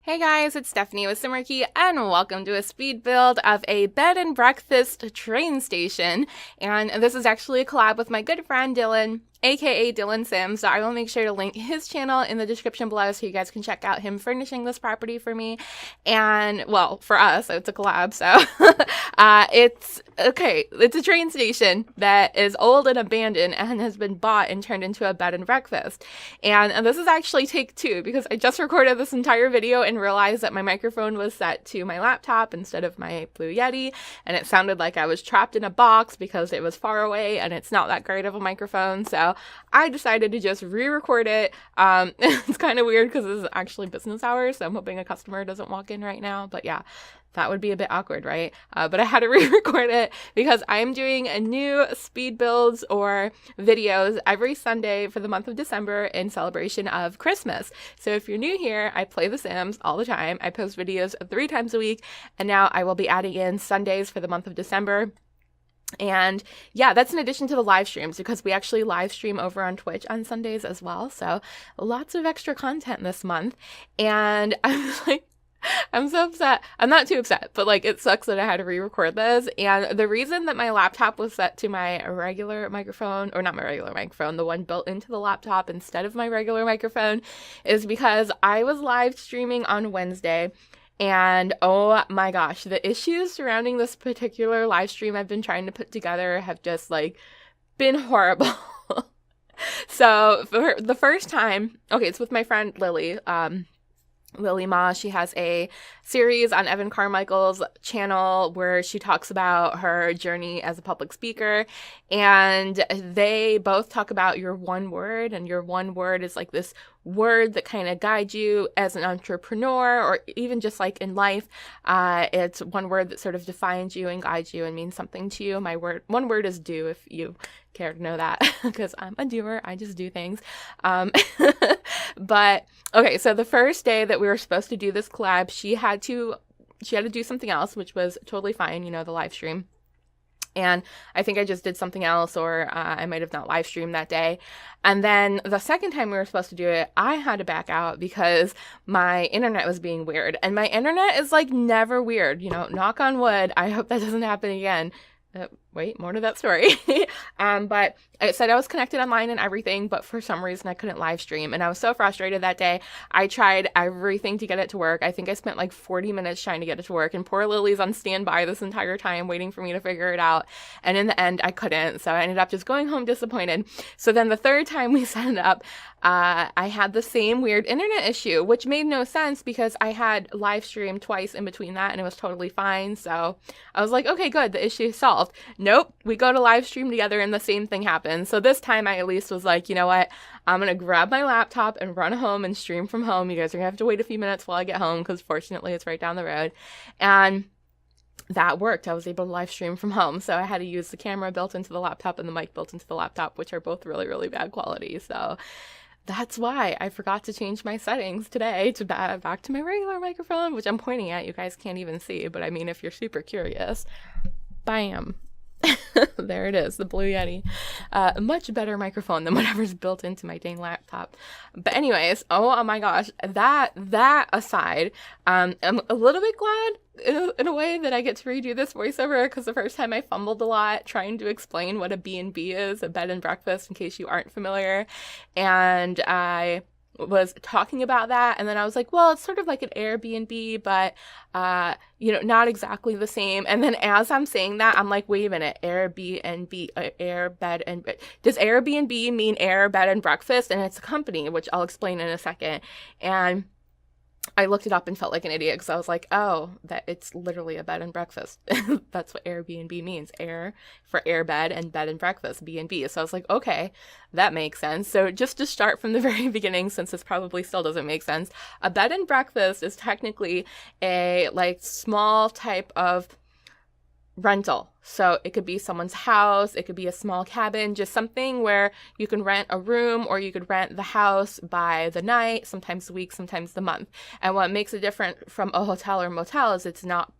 Hey guys, it's Stephanie with Simarchy, and welcome to a speed build of a bed and breakfast train station. And this is actually a collab with my good friend Dylan, aka Dylan Sims. So I will make sure to link his channel in the description below so you guys can check out him furnishing this property for me. And well, for us, it's a collab. So it's a train station that is old and abandoned and has been bought and turned into a bed and breakfast. And this is actually take two because I just recorded this entire video and realized that my microphone was set to my laptop instead of my Blue Yeti, and it sounded like I was trapped in a box because it was far away and it's not that great of a microphone. So I decided to just re-record it. It's kind of weird because this is actually business hours, so I'm hoping a customer doesn't walk in right now. But yeah, that would be a bit awkward, right? But I had to re-record it because I am doing a new speed builds or videos every Sunday for the month of December in celebration of Christmas. So if you're new here, I play The Sims all the time. I post videos 3 times a week, and now I will be adding in Sundays for the month of December. And yeah, that's in addition to the live streams because we actually live stream over on Twitch on Sundays as well. So lots of extra content this month. And I'm so upset. I'm not too upset, but it sucks that I had to re-record this. And the reason that my laptop was set to my regular microphone, or not my regular microphone, the one built into the laptop instead of my regular microphone, is because I was live streaming on Wednesday. And oh my gosh, the issues surrounding this particular live stream I've been trying to put together have just been horrible. So for the first time, okay, it's with my friend Lily. Lily Ma, she has a series on Evan Carmichael's channel where she talks about her journey as a public speaker, and they both talk about your one word, and your one word is this word that kind of guides you as an entrepreneur or even just in life. It's one word that sort of defines you and guides you and means something to you. One word is do, if you care to know that, because I'm a doer. I just do things. But okay, so the first day that we were supposed to do this collab, she had to do something else, which was totally fine, the live stream. And I think I just did something else, or I might have not live streamed that day. And then the second time we were supposed to do it, I had to back out because my internet was being weird. And my internet is never weird, knock on wood. I hope that doesn't happen again. Wait, more to that story. But it said I was connected online and everything, but for some reason I couldn't live stream. And I was so frustrated that day. I tried everything to get it to work. I think I spent 40 minutes trying to get it to work. And poor Lily's on standby this entire time waiting for me to figure it out. And in the end, I couldn't. So I ended up just going home disappointed. So then the third time we set it up, I had the same weird internet issue, which made no sense because I had live streamed twice in between that and it was totally fine. So I was like, okay, good. The issue is solved. Nope. We go to live stream together and the same thing happens. So this time I at least was like, you know what? I'm going to grab my laptop and run home and stream from home. You guys are going to have to wait a few minutes while I get home because fortunately it's right down the road. And that worked. I was able to live stream from home. So I had to use the camera built into the laptop and the mic built into the laptop, which are both really, really bad quality. So that's why I forgot to change my settings today to back to my regular microphone, which I'm pointing at. You guys can't even see, but I mean, if you're super curious, bam. There it is, the Blue Yeti. A much better microphone than whatever's built into my dang laptop. But anyways, oh my gosh, that aside, I'm a little bit glad in a way that I get to redo this voiceover because the first time I fumbled a lot trying to explain what a B&B is, a bed and breakfast, in case you aren't familiar. And I was talking about that, and then I was like, well, it's sort of like an Airbnb, but not exactly the same. And then as I'm saying that, I'm like, wait a minute, Airbnb, air, bed, and does Airbnb mean air, bed, and breakfast? And it's a company, which I'll explain in a second. And I looked it up and felt like an idiot because I was like, oh, that it's literally a bed and breakfast. That's what Airbnb means. Air for air bed and bed and breakfast, B&B. So I was like, okay, that makes sense. So just to start from the very beginning, since this probably still doesn't make sense, a bed and breakfast is technically a small type of rental. So it could be someone's house, it could be a small cabin, just something where you can rent a room or you could rent the house by the night, sometimes the week, sometimes the month. And what makes it different from a hotel or motel is it's not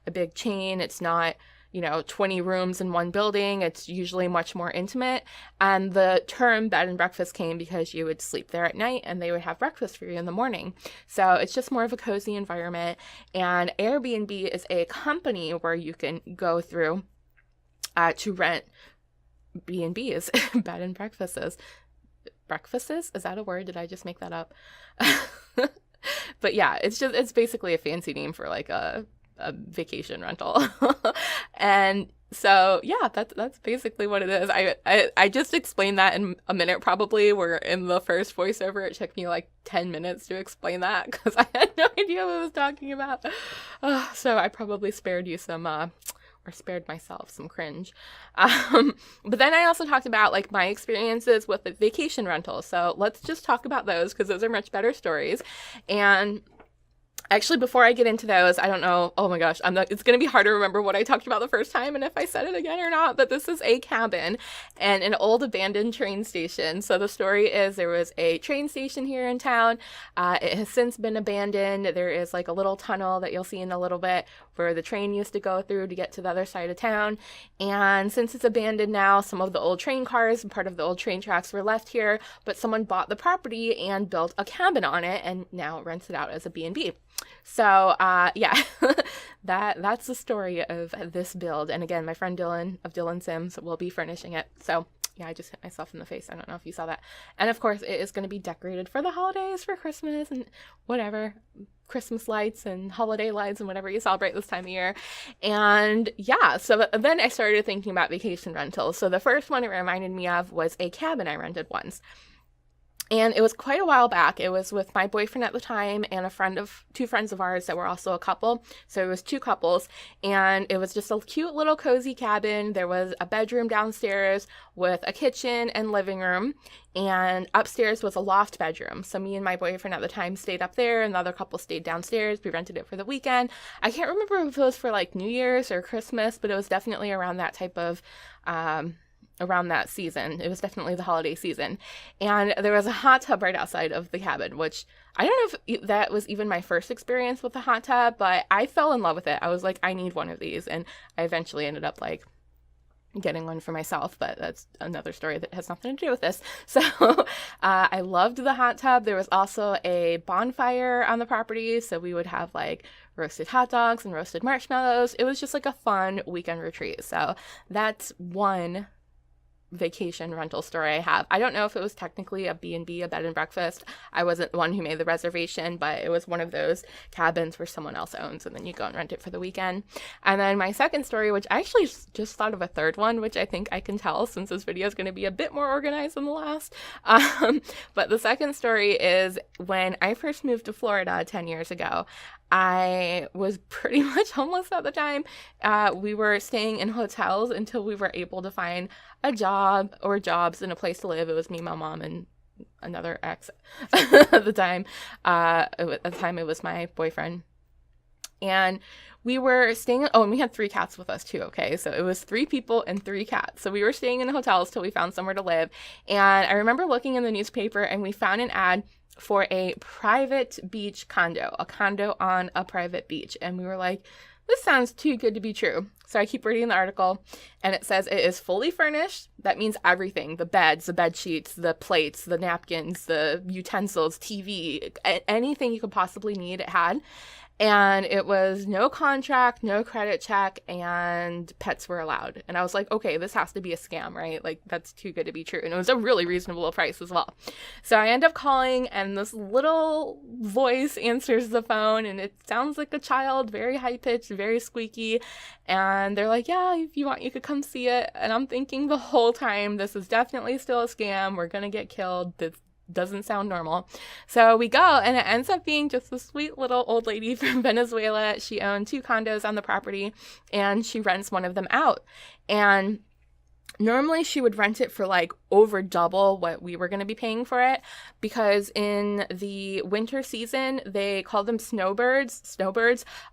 a big chain. It's not, 20 rooms in one building. It's usually much more intimate. And the term bed and breakfast came because you would sleep there at night and they would have breakfast for you in the morning. So it's just more of a cozy environment. And Airbnb is a company where you can go through to rent B&Bs, bed and breakfasts. Breakfasts? Is that a word? Did I just make that up? But yeah, it's basically a fancy name for like a vacation rental. And so yeah, that's basically what it is. I just explained that in a minute probably. We're in the first voiceover. It took me like 10 minutes to explain that because I had no idea what I was talking about. So I probably spared you some or spared myself some cringe. But then I also talked about like my experiences with the vacation rentals. So let's just talk about those because those are much better stories. And actually, before I get into those, I don't know. Oh my gosh, it's going to be hard to remember what I talked about the first time and if I said it again or not. But this is a cabin and an old abandoned train station. So the story is there was a train station here in town. It has since been abandoned. There is like a little tunnel that you'll see in a little bit where the train used to go through to get to the other side of town. And since it's abandoned now, some of the old train cars and part of the old train tracks were left here. But someone bought the property and built a cabin on it and now rents it out as a B&B. So, yeah, that's the story of this build. And again, my friend Dylan of Dylan Sims will be furnishing it. So, yeah, I just hit myself in the face. I don't know if you saw that. And of course, it is going to be decorated for the holidays, for Christmas and whatever, Christmas lights and holiday lights and whatever you celebrate this time of year. And yeah, so then I started thinking about vacation rentals. So the first one it reminded me of was a cabin I rented once. And it was quite a while back. It was with my boyfriend at the time and two friends of ours that were also a couple. So it was two couples and it was just a cute little cozy cabin. There was a bedroom downstairs with a kitchen and living room, and upstairs was a loft bedroom. So me and my boyfriend at the time stayed up there and the other couple stayed downstairs. We rented it for the weekend. I can't remember if it was for like New Year's or Christmas, but it was definitely around that type of around that season. It was definitely the holiday season. And there was a hot tub right outside of the cabin, which I don't know if that was even my first experience with the hot tub, but I fell in love with it. I was like, I need one of these. And I eventually ended up like getting one for myself, but that's another story that has nothing to do with this. So I loved the hot tub. There was also a bonfire on the property, so we would have like roasted hot dogs and roasted marshmallows. It was just like a fun weekend retreat. So that's one vacation rental story I have. I don't know if it was technically a B&B, a bed and breakfast. I wasn't the one who made the reservation, but it was one of those cabins where someone else owns and then you go and rent it for the weekend. And then my second story, which I actually just thought of a third one, which I think I can tell since this video is going to be a bit more organized than the last. But the second story is when I first moved to Florida 10 years ago. I was pretty much homeless at the time. We were staying in hotels until we were able to find a job or jobs and a place to live. It was me, my mom, and another ex at the time. At the time, it was my boyfriend. And we were staying, and we had 3 cats with us too, okay? So it was 3 people and 3 cats. So we were staying in hotels till we found somewhere to live. And I remember looking in the newspaper and we found an ad for a private beach condo, a condo on a private beach. And we were like, this sounds too good to be true. So I keep reading the article and it says it is fully furnished. That means everything, the beds, the bed sheets, the plates, the napkins, the utensils, TV, anything you could possibly need it had. And it was no contract, no credit check, and pets were allowed. And I was like, okay, this has to be a scam, right? Like, that's too good to be true. And it was a really reasonable price as well. So I end up calling, and this little voice answers the phone, and it sounds like a child, very high-pitched, very squeaky. And they're like, yeah, if you want, you could come see it. And I'm thinking the whole time, this is definitely still a scam. We're going to get killed. This doesn't sound normal. So we go, and it ends up being just a sweet little old lady from Venezuela. She owned 2 condos on the property, and she rents one of them out. And normally she would rent it for like over double what we were going to be paying for it, because in the winter season, they call them snowbirds.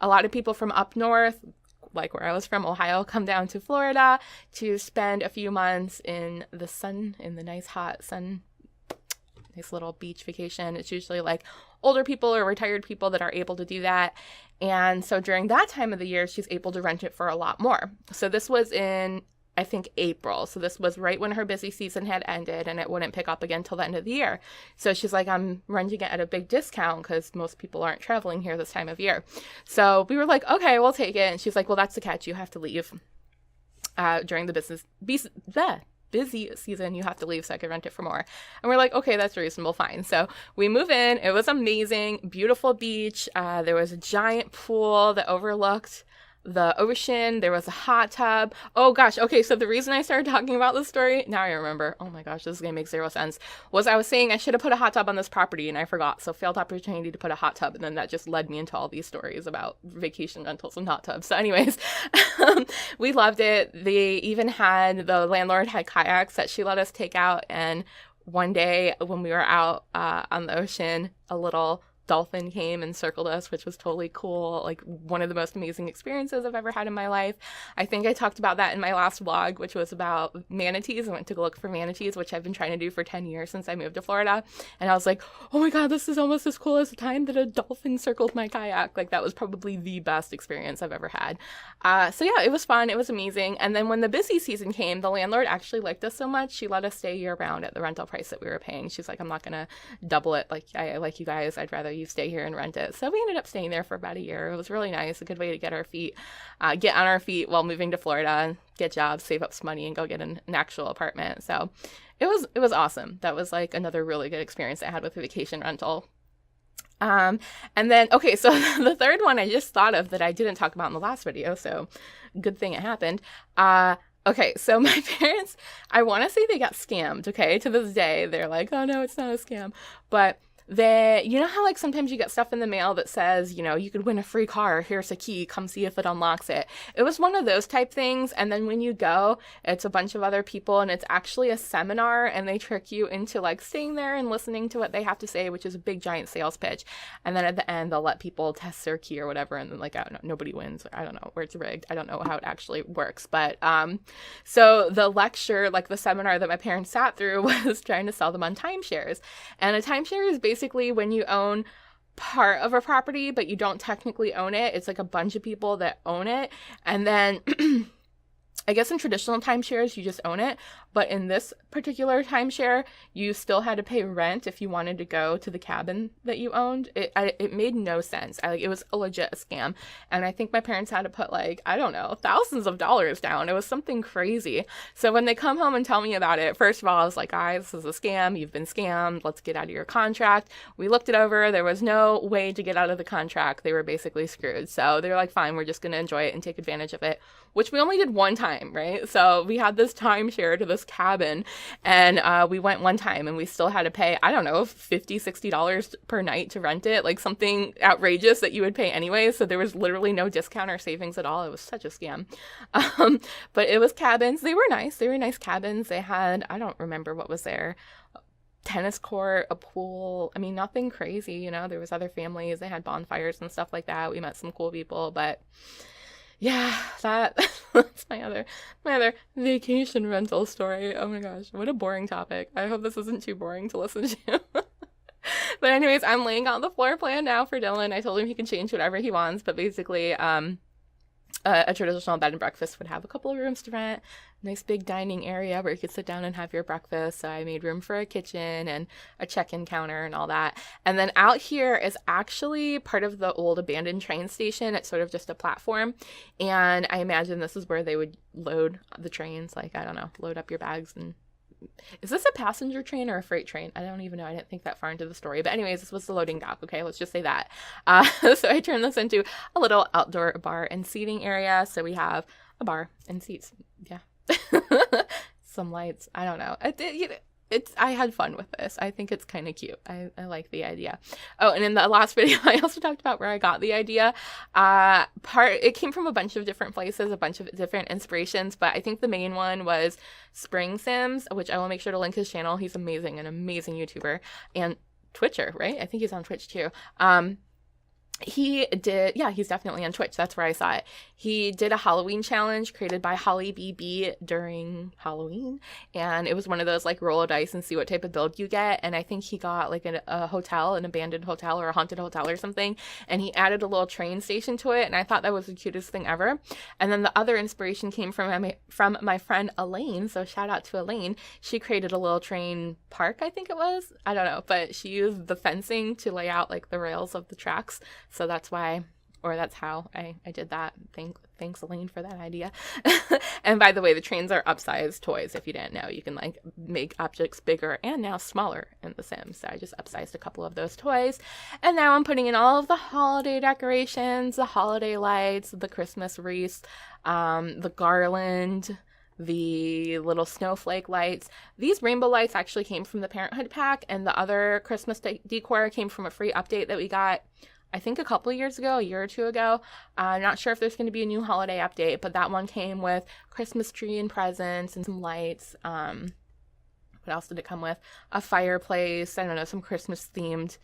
A lot of people from up north, like where I was from, Ohio, come down to Florida to spend a few months in the sun, in the nice hot sun nice little beach vacation. It's usually like older people or retired people that are able to do that. And so during that time of the year, she's able to rent it for a lot more. So this was in, I think, April. So this was right when her busy season had ended and it wouldn't pick up again till the end of the year. So she's like, I'm renting it at a big discount because most people aren't traveling here this time of year. So we were like, okay, we'll take it. And she's like, well, that's the catch. You have to leave during the busy season. You have to leave so I could rent it for more. And we're like, okay, that's reasonable, fine. So we move in. It was amazing, beautiful beach. There was a giant pool that overlooked the ocean. There was a hot tub. Oh gosh. Okay. So the reason I started talking about this story, now I remember, oh my gosh, this is going to make zero sense, was I was saying I should have put a hot tub on this property and I forgot. So failed opportunity to put a hot tub. And then that just led me into all these stories about vacation rentals and hot tubs. So anyways, we loved it. They even had, the landlord had kayaks that she let us take out. And one day when we were out on the ocean, a little dolphin came and circled us, which was totally cool. Like one of the most amazing experiences I've ever had in my life. I think I talked about that in my last vlog, which was about manatees. I went to go look for manatees, which I've been trying to do for 10 years since I moved to Florida. And I was like, oh my God, this is almost as cool as the time that a dolphin circled my kayak. Like that was probably the best experience I've ever had. So yeah, it was fun. It was amazing. And then when the busy season came, the landlord actually liked us so much, she let us stay year round at the rental price that we were paying. She's like, I'm not going to double it. Like I like you guys. I'd rather you stay here and rent it. So we ended up staying there for about a year. It was really nice. A good way to get on our feet while moving to Florida, get jobs, save up some money, and go get an actual apartment. So it was awesome. That was like another really good experience I had with a vacation rental. And then, okay, so the third one I just thought of that I didn't talk about in the last video. So good thing it happened. Okay, so my parents, I want to say they got scammed, okay? To this day, they're like, oh no, it's not a scam. But you know how like sometimes you get stuff in the mail that says, you know, you could win a free car, here's a key, come see if it unlocks it. It was one of those type things. And then when you go, it's a bunch of other people and it's actually a seminar and they trick you into like staying there and listening to what they have to say, which is a big giant sales pitch. And then at the end, they'll let people test their key or whatever. And then like, I don't know, nobody wins. I don't know where it's rigged. I don't know how it actually works. But so the lecture, like the seminar that my parents sat through was trying to sell them on timeshares. And a timeshare is basically when you own part of a property, but you don't technically own it. It's like a bunch of people that own it. And then I guess in traditional timeshares, you just own it. But in this particular timeshare, you still had to pay rent if you wanted to go to the cabin that you owned. It made no sense. It was a legit scam. And I think my parents had to put like, I don't know, thousands of dollars down. It was something crazy. So when they come home and tell me about it, first of all, I was like, guys, this is a scam. You've been scammed. Let's get out of your contract. We looked it over. There was no way to get out of the contract. They were basically screwed. So they're like, fine, we're just going to enjoy it and take advantage of it, which we only did one time, right? So we had this timeshare to this cabin and we went one time and we still had to pay, I don't know, $50-$60 per night to rent it, like something outrageous that you would pay anyway. So there was literally no discount or savings at all. It was such a scam. But it was cabins. They were nice. They were nice cabins. They had, I don't remember what was there, tennis court, a pool. I mean, nothing crazy, you know. There was other families. They had bonfires and stuff like that. We met some cool people, but yeah, that's my other vacation rental story. Oh my gosh, what a boring topic. I hope this isn't too boring to listen to. But anyways, I'm laying out the floor plan now for Dylan. I told him he can change whatever he wants, but basically, a traditional bed and breakfast would have a couple of rooms to rent, nice big dining area where you could sit down and have your breakfast. So I made room for a kitchen and a check-in counter and all that. And then out here is actually part of the old abandoned train station. It's sort of just a platform. And I imagine this is where they would load the trains. Like, I don't know, load up your bags. And is this a passenger train or a freight train? I don't even know. I didn't think that far into the story. But anyways, this was the loading dock. Okay, let's just say that. So I turned this into a little outdoor bar and seating area. So we have a bar and seats. Yeah. Some lights. I don't know. I had fun with this. I think it's kind of cute. I like the idea. Oh, and in the last video, I also talked about where I got the idea. It came from a bunch of different places, a bunch of different inspirations, but I think the main one was Spring Sims, which I will make sure to link his channel. He's amazing, an amazing YouTuber and Twitcher, right? I think he's on Twitch too. he did, yeah, he's definitely on Twitch. That's where I saw it. He did a Halloween challenge created by Holly BB during Halloween. And it was one of those like roll a dice and see what type of build you get. And I think he got like a hotel, an abandoned hotel or a haunted hotel or something. And he added a little train station to it. And I thought that was the cutest thing ever. And then the other inspiration came from my friend Elaine. So shout out to Elaine. She created a little train park, I think it was. I don't know. But she used the fencing to lay out like the rails of the tracks. So that's why, or that's how I did that. Thanks, Elaine, for that idea. And by the way, the trains are upsized toys. If you didn't know, you can like make objects bigger and now smaller in The Sims. So I just upsized a couple of those toys. And now I'm putting in all of the holiday decorations, the holiday lights, the Christmas wreaths, the garland, the little snowflake lights. These rainbow lights actually came from the Parenthood pack, and the other Christmas decor came from a free update that we got, I think a couple of years ago, a year or two ago. I'm not sure if there's going to be a new holiday update, but that one came with Christmas tree and presents and some lights. What else did it come with? A fireplace, I don't know, some Christmas themed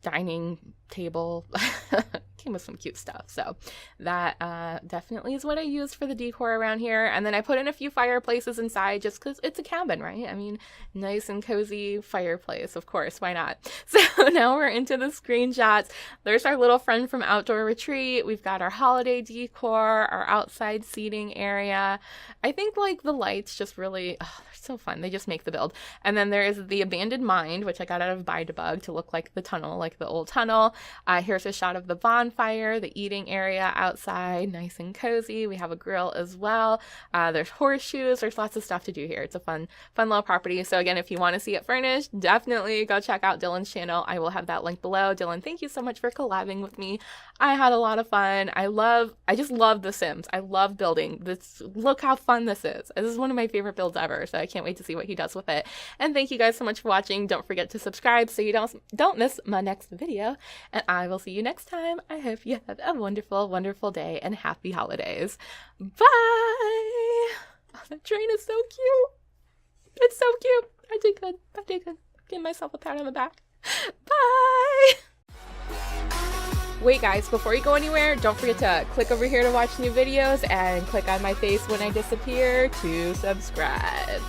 dining table. Came with some cute stuff. So that definitely is what I used for the decor around here. And then I put in a few fireplaces inside just because it's a cabin, right? I mean, nice and cozy fireplace, of course. Why not? So now we're into the screenshots. There's our little friend from Outdoor Retreat. We've got our holiday decor, our outside seating area. I think like the lights just really, they're so fun. They just make the build. And then there is the abandoned mine, which I got out of Buy Debug to look like the tunnel, like the old tunnel. Here's a shot of the bonfire, the eating area outside, nice and cozy. We have a grill as well. There's horseshoes. There's lots of stuff to do here. It's a fun little property. So again, if you want to see it furnished, definitely go check out Dylan's channel. I will have that link below. Dylan, thank you so much for collabing with me. I had a lot of fun. I just love The Sims. I love building this. Look how fun this is. This is one of my favorite builds ever. So I can't wait to see what he does with it. And thank you guys so much for watching. Don't forget to subscribe so you don't miss my next video. And I will see you next time. I hope you have a wonderful, wonderful day and happy holidays. Bye! Oh, that train is so cute. It's so cute. I did good. I did good. Give myself a pat on the back. Bye! Wait guys, before you go anywhere, don't forget to click over here to watch new videos and click on my face when I disappear to subscribe.